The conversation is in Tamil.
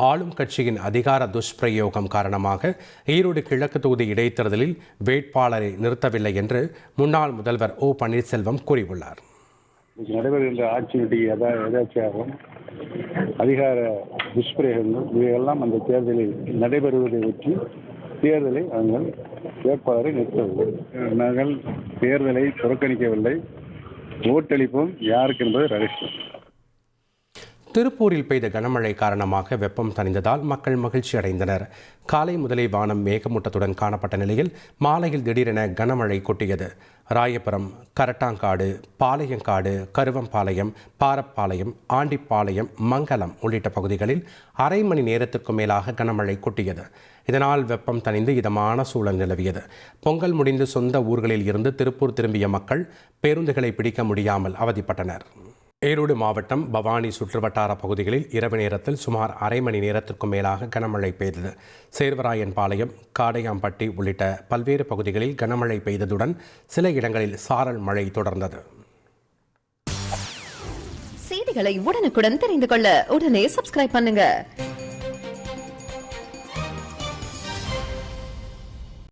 ஆளும் கட்சியின் அதிகார துஷ்பிரயோகம் காரணமாக ஈரோடு கிழக்கு தொகுதி இடைத்தேர்தலில் வேட்பாளரை நிறுத்தவில்லை என்று முன்னாள் முதல்வர் ஓ பன்னீர்செல்வம் கூறியுள்ளார். நடைபெறுகின்ற ஆட்சியினுடைய எதாச்சியாகவும் அதிகார துஷ்பிரயோகங்கள் இவையெல்லாம் அந்த தேர்தலில் நடைபெறுவதை ஒட்டி தேர்தலை நாங்கள் வேட்பாளரை நிறுத்தவில்லை. நாங்கள் தேர்தலை புறக்கணிக்கவில்லை. ஓட்டளிப்போம் யாருக்கு என்பது ரகசியம். திருப்பூரில் பெய்த கனமழை காரணமாக வெப்பம் தணிந்ததால் மக்கள் மகிழ்ச்சி அடைந்தனர். காலை முதலே வானம் மேகமூட்டத்துடன் காணப்பட்ட நிலையில் மாலையில் திடீரென கனமழை கொட்டியது. ராயபுரம், கரட்டாங்காடு, பாளையங்காடு, கருவம்பாளையம், பாரப்பாளையம், ஆண்டிப்பாளையம், மங்கலம் உள்ளிட்ட பகுதிகளில் அரை மணி நேரத்திற்கு மேலாக கனமழை கொட்டியது. இதனால் வெப்பம் தணிந்து இதமான சூழல் நிலவியது. பொங்கல் முடிந்து சொந்த ஊர்களில் இருந்து திருப்பூர் திரும்பிய மக்கள் பேருந்துகளை பிடிக்க முடியாமல் அவதிப்பட்டனர். ஈரோடு மாவட்டம் பவானி சுற்றுவட்டார பகுதிகளில் இரவு நேரத்தில் சுமார் அரை மணி நேரத்திற்கும் மேலாக கனமழை பெய்தது. சேர்வராயன்பாளையம், காடையாம்பட்டி உள்ளிட்ட பல்வேறு பகுதிகளில் கனமழை பெய்ததுடன் சில இடங்களில் சாரல் மழை தொடர்ந்தது. செய்திகளை உடனுக்குடன் தெரிந்து கொள்ள உடனே சப்ஸ்கிரைப் பண்ணுங்க.